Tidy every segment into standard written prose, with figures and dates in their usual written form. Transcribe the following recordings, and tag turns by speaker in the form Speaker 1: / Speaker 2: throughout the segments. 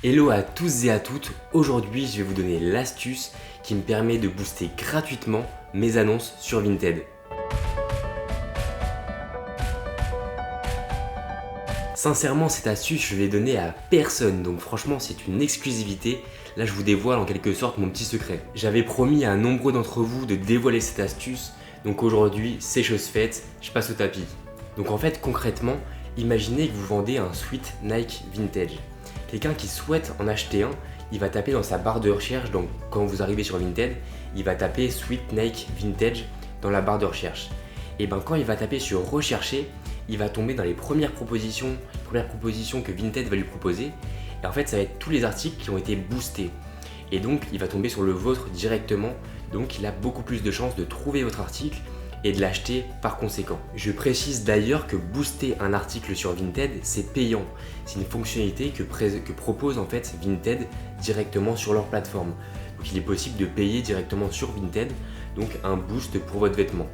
Speaker 1: Hello à tous et à toutes, aujourd'hui je vais vous donner l'astuce qui me permet de booster gratuitement mes annonces sur Vinted. Sincèrement, cette astuce je l'ai donnée à personne, donc franchement c'est une exclusivité. Là je vous dévoile en quelque sorte mon petit secret. J'avais promis à nombreux d'entre vous de dévoiler cette astuce, donc aujourd'hui c'est chose faite, je passe au tapis. Donc en fait concrètement, imaginez que vous vendez un sweat Nike Vintage. Quelqu'un qui souhaite en acheter un, il va taper dans sa barre de recherche, donc quand vous arrivez sur Vinted, il va taper Sweat Nike Vintage dans la barre de recherche. Et ben quand il va taper sur rechercher, il va tomber dans les premières propositions que Vinted va lui proposer. Et en fait, ça va être tous les articles qui ont été boostés. Et donc, il va tomber sur le vôtre directement. Donc, il a beaucoup plus de chances de trouver votre article et de l'acheter par conséquent. Je précise d'ailleurs que booster un article sur Vinted, c'est payant. C'est une fonctionnalité que propose en fait Vinted directement sur leur plateforme. Donc il est possible de payer directement sur Vinted, donc un boost pour votre vêtement.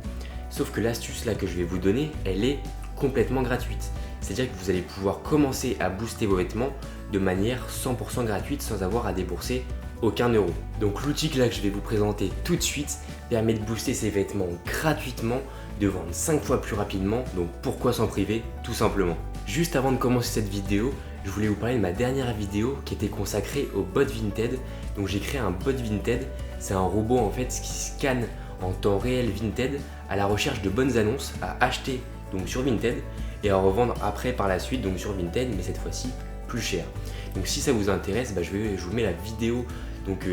Speaker 1: Sauf que l'astuce là que je vais vous donner, elle est complètement gratuite. C'est-à-dire que vous allez pouvoir commencer à booster vos vêtements de manière 100% gratuite sans avoir à débourser aucun euro. Donc l'outil que je vais vous présenter tout de suite permet de booster ses vêtements gratuitement, de vendre 5 fois plus rapidement, donc pourquoi s'en priver tout simplement. Juste avant de commencer cette vidéo, je voulais vous parler de ma dernière vidéo qui était consacrée au bot Vinted. Donc j'ai créé un bot Vinted, c'est un robot en fait qui scanne en temps réel Vinted à la recherche de bonnes annonces à acheter donc sur Vinted et à revendre après par la suite donc sur Vinted, mais cette fois-ci plus cher. Donc si ça vous intéresse, je vous mets la vidéo donc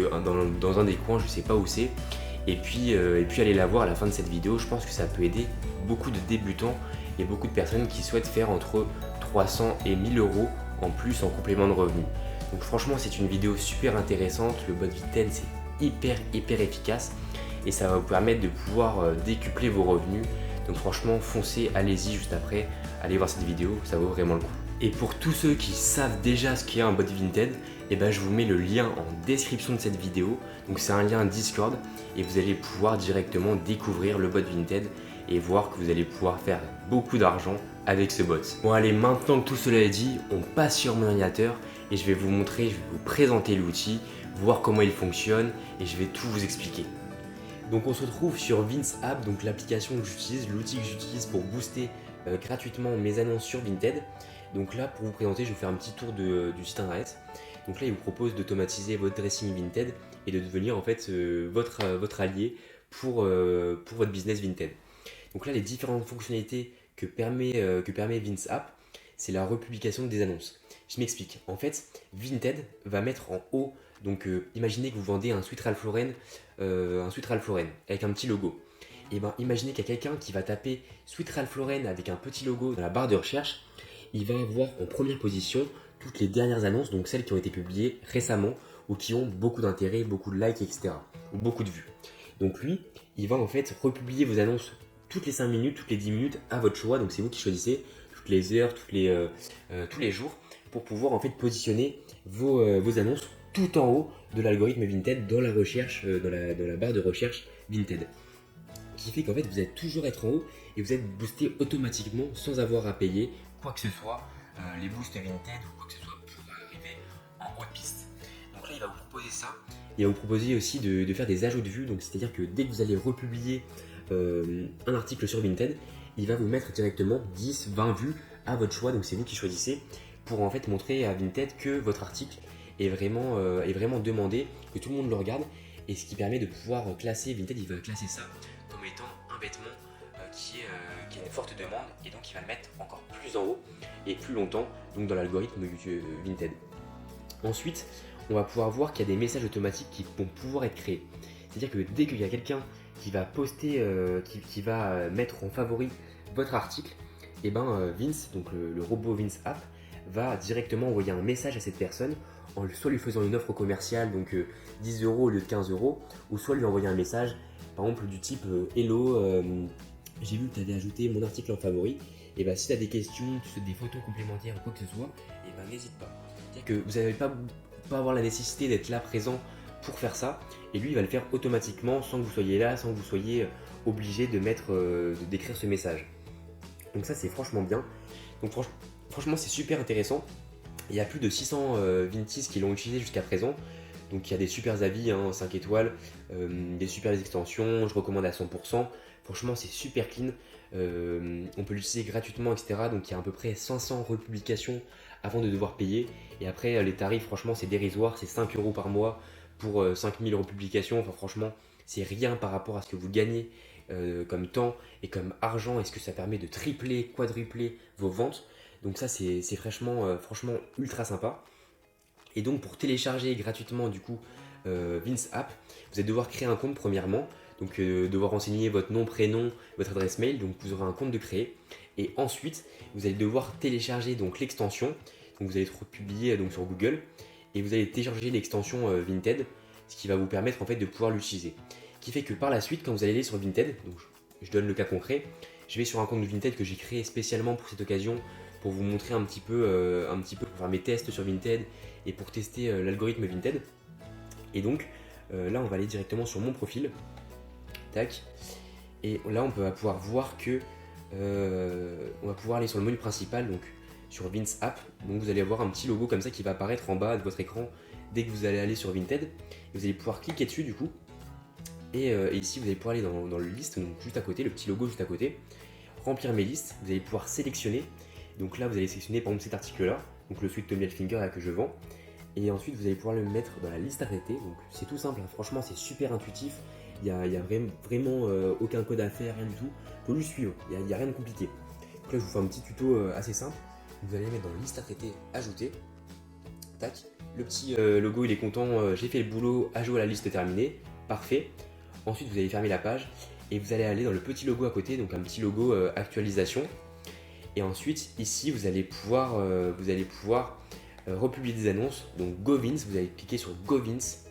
Speaker 1: dans un des coins, je sais pas où c'est, et puis allez la voir à la fin de cette vidéo. Je pense que ça peut aider beaucoup de débutants et beaucoup de personnes qui souhaitent faire entre 300 et 1000 euros en plus en complément de revenus. Donc franchement c'est une vidéo super intéressante, le bot Vinted c'est hyper efficace et ça va vous permettre de pouvoir décupler vos revenus. Donc franchement foncez, allez-y juste après, allez voir cette vidéo, ça vaut vraiment le coup. Et pour tous ceux qui savent déjà ce qu'est un bot Vinted, je vous mets le lien en description de cette vidéo. Donc c'est un lien Discord et vous allez pouvoir directement découvrir le bot Vinted et voir que vous allez pouvoir faire beaucoup d'argent avec ce bot. Bon allez, maintenant que tout cela est dit, on passe sur mon ordinateur et je vais vous montrer, je vais vous présenter l'outil, voir comment il fonctionne et je vais tout vous expliquer. Donc on se retrouve sur Vince App, donc l'application que j'utilise, l'outil que j'utilise pour booster gratuitement mes annonces sur Vinted. Donc là, pour vous présenter, je vais vous faire un petit tour du site internet. Donc là, il vous propose d'automatiser votre dressing Vinted et de devenir en fait votre allié pour votre business Vinted. Donc là, les différentes fonctionnalités que permet Vince App, c'est la republication des annonces. Je m'explique. En fait, Vinted va mettre en haut, donc imaginez que vous vendez un sweat Ralph Lauren, avec un petit logo. Et imaginez qu'il y a quelqu'un qui va taper sweat Ralph Lauren avec un petit logo dans la barre de recherche. Il va avoir en première position toutes les dernières annonces, donc celles qui ont été publiées récemment ou qui ont beaucoup d'intérêt, beaucoup de likes, etc. ou beaucoup de vues. Donc lui, il va en fait republier vos annonces toutes les 5 minutes, toutes les 10 minutes à votre choix. Donc c'est vous qui choisissez toutes les heures, tous les jours pour pouvoir en fait positionner vos annonces tout en haut de l'algorithme Vinted dans la recherche, dans la barre de recherche Vinted. Qui fait qu'en fait vous allez toujours être en haut et vous êtes boosté automatiquement sans avoir à payer quoi que ce soit, les boosts Vinted ou quoi que ce soit pour arriver en haut de piste. Donc là il va vous proposer ça. Il va vous proposer aussi de faire des ajouts de vues, donc c'est à dire que dès que vous allez republier un article sur Vinted, il va vous mettre directement 10, 20 vues à votre choix, donc c'est vous qui choisissez pour en fait montrer à Vinted que votre article est vraiment demandé, que tout le monde le regarde, et ce qui permet de pouvoir classer, Vinted il va classer ça comme étant un vêtement qui a une forte demande, et donc il va le mettre encore plus en haut et plus longtemps donc dans l'algorithme Vinted. Ensuite, on va pouvoir voir qu'il y a des messages automatiques qui vont pouvoir être créés. C'est-à-dire que dès qu'il y a quelqu'un qui va poster, qui va mettre en favori votre article, et Vince, donc le robot Vince App, va directement envoyer un message à cette personne, soit lui faisant une offre commerciale, donc 10 euros au lieu de 15 euros, ou soit lui envoyer un message, par exemple du type Hello, j'ai vu que tu avais ajouté mon article en favori, et si tu as des questions, des photos complémentaires ou quoi que ce soit, n'hésite pas. C'est-à-dire que vous n'allez pas avoir la nécessité d'être là présent pour faire ça, et lui il va le faire automatiquement sans que vous soyez là, sans que vous soyez obligé d'écrire ce message. Donc ça c'est franchement bien. Donc franchement c'est super intéressant. Il y a plus de 600 Vintis qui l'ont utilisé jusqu'à présent. Donc il y a des super avis, 5 étoiles, des super extensions, je recommande à 100%. Franchement c'est super clean, on peut l'utiliser gratuitement, etc. Donc il y a à peu près 500 republications avant de devoir payer. Et après les tarifs, franchement c'est dérisoire, c'est 5 € par mois pour 5000 republications. Enfin franchement c'est rien par rapport à ce que vous gagnez comme temps et comme argent, et ce que ça permet de tripler, quadrupler vos ventes. Donc ça c'est franchement ultra sympa. Et donc pour télécharger gratuitement du coup Vince App, vous allez devoir créer un compte premièrement. Donc devoir renseigner votre nom, prénom, votre adresse mail. Donc vous aurez un compte de créer. Et ensuite, vous allez devoir télécharger donc l'extension. Donc vous allez être publié donc sur Google. Et vous allez télécharger l'extension Vinted, ce qui va vous permettre en fait de pouvoir l'utiliser. Qui fait que par la suite, quand vous allez aller sur Vinted, donc je donne le cas concret, je vais sur un compte de Vinted que j'ai créé spécialement pour cette occasion, pour vous montrer un petit peu pour faire mes tests sur Vinted et pour tester l'algorithme Vinted. Et donc là on va aller directement sur mon profil, tac, et là on va pouvoir voir que on va pouvoir aller sur le menu principal, donc sur Vince App. Donc vous allez avoir un petit logo comme ça qui va apparaître en bas de votre écran dès que vous allez aller sur Vinted, et vous allez pouvoir cliquer dessus du coup. Et ici vous allez pouvoir aller dans le liste, donc juste à côté, le petit logo juste à côté, remplir mes listes. Vous allez pouvoir sélectionner. Donc là vous allez sélectionner par exemple cet article là, donc le sweat Tommy Hilfiger là que je vends. Et ensuite vous allez pouvoir le mettre dans la liste à traiter. Donc c'est tout simple, franchement c'est super intuitif. Il n'y a vraiment aucun code à faire, rien du tout. Il faut juste suivre, il n'y a rien de compliqué. Donc là je vous fais un petit tuto assez simple. Vous allez mettre dans la liste à traiter, ajouter. Tac. Le petit logo il est content, j'ai fait le boulot, ajout à la liste terminée. Parfait. Ensuite vous allez fermer la page et vous allez aller dans le petit logo à côté, donc un petit logo actualisation. Et ensuite ici vous allez pouvoir republier des annonces. Donc GoVince, vous allez cliquer sur GoVince.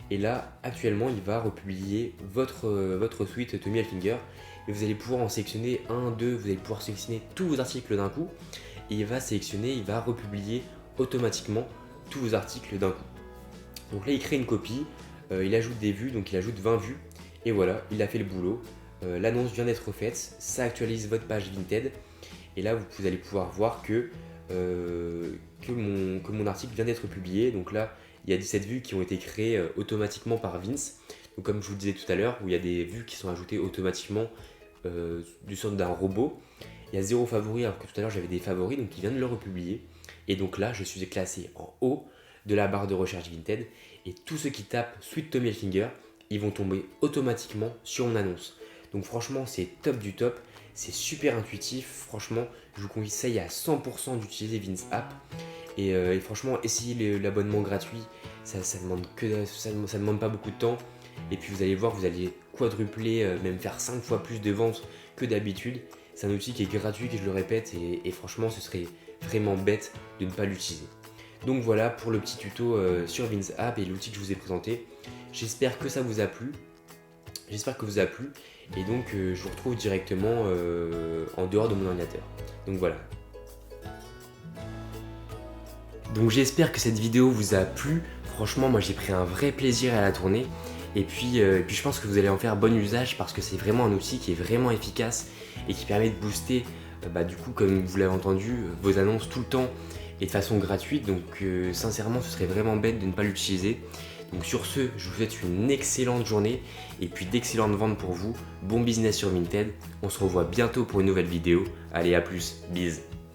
Speaker 1: Et là actuellement il va republier votre suite Tommy Hilfiger. Et vous allez pouvoir en sélectionner un, deux, vous allez pouvoir sélectionner tous vos articles d'un coup. Et il va republier automatiquement tous vos articles d'un coup. Donc là il crée une copie, il ajoute des vues, donc il ajoute 20 vues. Et voilà, il a fait le boulot. L'annonce vient d'être faite, ça actualise votre page Vinted. Et là vous allez pouvoir voir que mon article vient d'être publié. Donc là il y a 17 vues qui ont été créées automatiquement par Vince. Donc comme je vous le disais tout à l'heure, où il y a des vues qui sont ajoutées automatiquement du sort d'un robot. Il y a 0 favoris alors que tout à l'heure j'avais des favoris, donc il vient de le republier. Et donc là je suis classé en haut de la barre de recherche Vinted. Et tous ceux qui tapent Sweet Tommy Hilfiger, ils vont tomber automatiquement sur mon annonce. Donc franchement c'est top du top, c'est super intuitif, franchement je vous conseille à 100% d'utiliser Vince App. Et franchement essayez l'abonnement gratuit, ça demande pas beaucoup de temps. Et puis vous allez voir, vous allez quadrupler, même faire 5 fois plus de ventes que d'habitude. C'est un outil qui est gratuit, que je le répète, et franchement ce serait vraiment bête de ne pas l'utiliser. Donc voilà pour le petit tuto sur Vince App et l'outil que je vous ai présenté. J'espère que ça vous a plu. Et donc je vous retrouve directement en dehors de mon ordinateur. Donc voilà. Donc j'espère que cette vidéo vous a plu. Franchement moi j'ai pris un vrai plaisir à la tourner. Et puis je pense que vous allez en faire bon usage parce que c'est vraiment un outil qui est vraiment efficace et qui permet de booster, du coup comme vous l'avez entendu, vos annonces tout le temps et de façon gratuite. Donc sincèrement ce serait vraiment bête de ne pas l'utiliser. Donc sur ce, je vous souhaite une excellente journée et puis d'excellentes ventes pour vous. Bon business sur Vinted. On se revoit bientôt pour une nouvelle vidéo. Allez, à plus, bise.